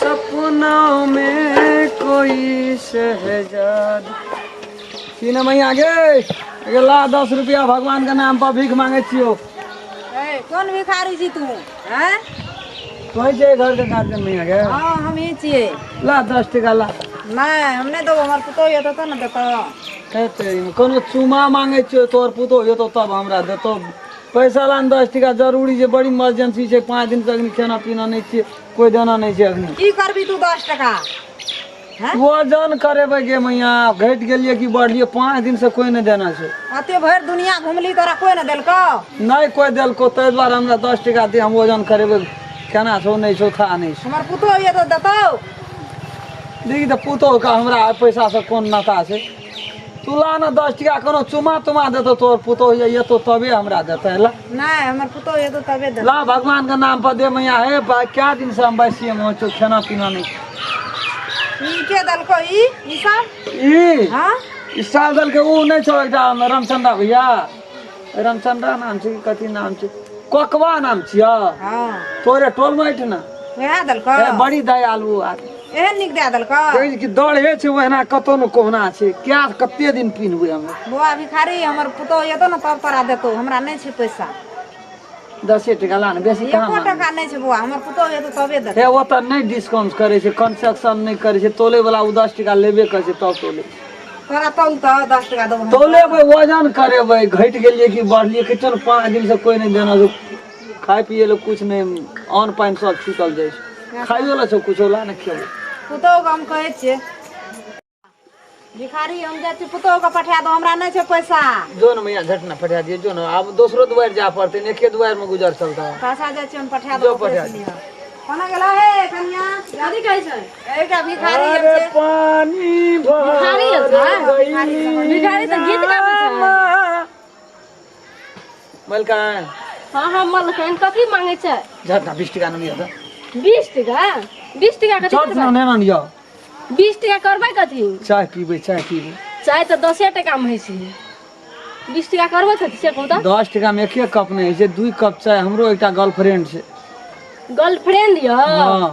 सपनों में कोई शहजाद की ना मैं आगे ला 10 रुपया भगवान के नाम पर भीख मांगे छियो। कौन भिखारी छी तू हैं? कोई जे घर के गार्जियन नहीं आगे। हाँ हम ही छिए। ला 10 टका ला। नहीं हमने तो हमार पुतो ये तो ना देता। कहते कोनो चुमा मांगे छियो तोर पुतो ये तो तब हमरा देतो। पैसा लान 10 टका जरूरी है, बड़ी इमरजेंसी है, 5 दिन तक खाना पीना नहीं चाहिए, कोई देना नहीं चाहिए अग्नि। की करबी तू 10 टका? वजन करेबे गे मैया घट गेलिए कि बढ़लिए 5 दिन से कोई नहीं देना छै। अते भर दुनिया घुमली तोरा कोई न देलको? नहीं कोई देलको तै द्वारा हमरा 10 टका दे, हम वजन करेबे केना छौ नहीं छौ था नहीं छौ। हमार पुतो ये तो देतो। देखी तो पुतो का हमरा पैसा से कौन नाता छै। तू ला ना 10 टका कोनो चुमा तुमा देतो तोर पुतो ये तो तबे हमरा देते ला। नहीं हमार पुतो ये तो तबे दे। ला भगवान के नाम पर दे मैया हे बा क्या दिन से हम बैसिए में छौ खाना पीना नहीं। ई के दलको ई सब? ई हां इस साल दल के ऊ नहीं छौ एकटा रामचंद्र भैया, रामचंद्र नाम छै कथी नाम छै, कोकवा नाम छिया। हां तोरे टोल में ना वह दलको बड़ी दयालु आदमी एहन निक दे दलको। कहै कि दौड़े छै ओहना कतो न कोहना छै, क्या कते दिन पीनबे हम। बुआ भिखारी हमर पुतो ये तो ना तब तोरा देतो, हमरा नहीं छै पैसा। 10 टका ला न बेसी कहां। 1 टका नहीं छै बुआ, हमर पुतो ये तो तबे देतो। हे ओत नहीं डिस्काउंट करे छै, कंसेक्शन नहीं करे छै, तोले वाला उ 10 टका लेबे करे छै तब तोले। तोरा तौल तो 10 टका देबो। तोलेबे वजन करेबे घट गेलिए कि बढ़लिए किचन 5 दिन से कोई नहीं देना, खाए पिए ले कुछ नहीं, अन्न पानी सब छूटल जाय छै, खाइयो ला छौ कुछ ला न खेबो। पुतो के हम कहै छियै भिखारी हम जाइ छी पुतो के पठा दो, हमरा नहीं छै पैसा। जो न मैया झट न पठा दियो, जो न अब दूसरो द्वार जा पड़ते, एके द्वार में गुजर चलता है। पैसा जाइ छी हम पठा जो दो। पठा दो। कोना गेला हे कन्या जल्दी कहै छै एकटा भिखारी हम अरे छै। पानी भिखारी है भर भिखारी तो गीत गाबै छै। मलकान हाँ हाँ मलकान कथी मांगे छै? झट न 20 टका न लिया 20 टका? 20 टका कथी झट न करबै? न लिया 20 टका करबै कथी? चाय पीबे चाय पीबे। चाय तो 10 टका में है छै, 20 टका करबै कथी से कहू त? 10 टका में एक कप नहीं है, 2 कप चाय। हमरो एकटा गर्लफ्रेंड छै। गर्लफ्रेंड य? हां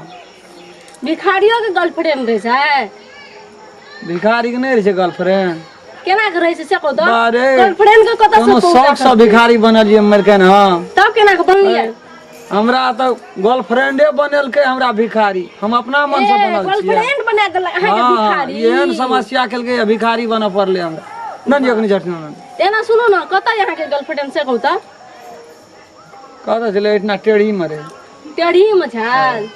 भिखारियो के गर्लफ्रेंड रहे छै? भिखारी के नहीं रहे छै गर्लफ्रेंड। केना के रहे छै से कहू त? बारे गर्लफ्रेंड के कत कोनो से शौक से भिखारी बनलिए मलकान। हां तब केना के बनलिए? हमरा तो गर्लफ्रेंडे बनलकै हमरा भिखारी, हम अपना मन से बनल छियै। गर्लफ्रेंड बना देल अहाँ के भिखारी? एहन समस्या केलकै भिखारी बन पड़ले हमरा। न जखनी झटना न एना सुनो न कत यहाँ के गर्लफ्रेंड से कहू त? कहता चले इतना टेढ़ी मरे। टेढ़ी में छै?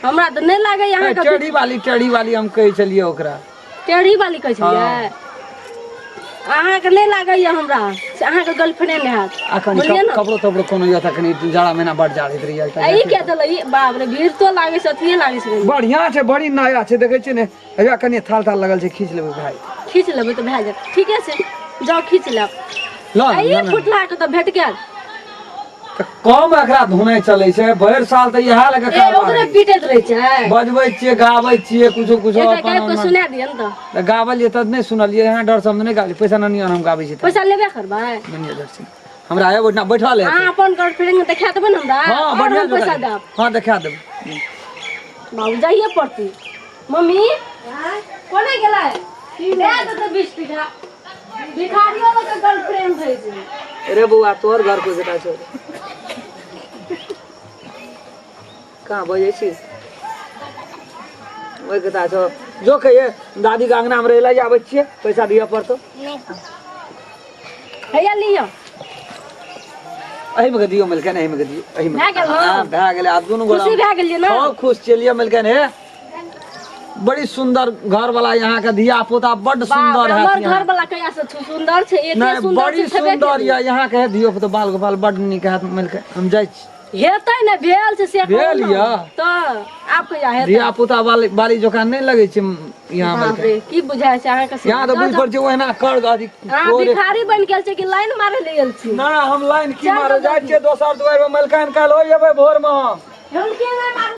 हमरा त नहीं लागे यहाँ के टेढ़ी वाली हम कहे चलिए ओकरा। टेढ़ी वाली कहै छलिए? अहाँ के नहीं लागे ये हमरा से अहाँ के गर्लफ्रेंड हैत? अखन कपड़ो तपड़ो कोनो या तखनी जाड़ा महीना बड़ जाड़ित रही है। ई के देले ई बाप रे भीड़ तो लागे से अथिए लागे से। बढ़िया छै, बड़ी नया छै, देखे छै ने हैया कनी थाल थाल लगल छै, खींच लेबै भाई। खींच लेबै तो भए जात, ठीके छै जाओ खींच लेब। ला ये फुटला के तो भेट गेल। कम एकरा धुनै चलै छै, भरि साल त इहा लगे ए ओकरे पीटैत रहे छै। बजबै छियै गाबै छियै कुछो कुछो एकटा अपन गायब के सुना दियन त। गावलिए त नहीं सुनलिए, यहाँ डर शब्द नहीं गाली, पैसा नहीं हम गाबै छी। पैसा लेबे करबै? नहीं दर्शन हमरा है ओठना बैठल है। अहाँ अपन गर्लफ्रेंड के देखा देबै न हमरा? हां और बढ़िया हम पैसा देब। हां देखा देब। बाबू जाइए पड़ती। मम्मी कोने गेलै? दे दे 20 टका। भिखारियो के गर्लफ्रेंड है छै। अरे बुआ तोर घर को बेटा छो कहाँ बजे छी ओए कता छो जो कहिए दादी के अंगना में रह ला आबै छियै, पैसा दिया पड़तो हैया लियो अही में दियो मिलके नहीं में दियो अही में। भए गेल न? हां भए गेलै, आब दुनू गोरा खुशी भए गेलियै न? सब खुश चलिए मिलके ने। बड़ी सुंदर घर वाला यहाँ के धिया पुता बड़ सुंदर है। हमर घर वाला कहिया से सुंदर छै, एते नहीं सुंदर बड़ी छै। सुंदर या यहाँ के धियो पुता बाल गोपाल बड़ नीक है मिलके। हम जाय छी हेतै ने भेल छै से भेल या तो आप कहिया हेतै? धिया पुता बाली जोका नहीं लगे छै यहाँ बाप रे की बुझाय छै अहाँ के? यहाँ तो बुझ पड़ छै ओहना कर गादी। हां भिखारी बन गेल छै कि लाइन मारे ले गेल छी? ना हम लाइन की मारे जाय छियै दोसर दुआर में मलकान काल हो जेबै भोर में। हम के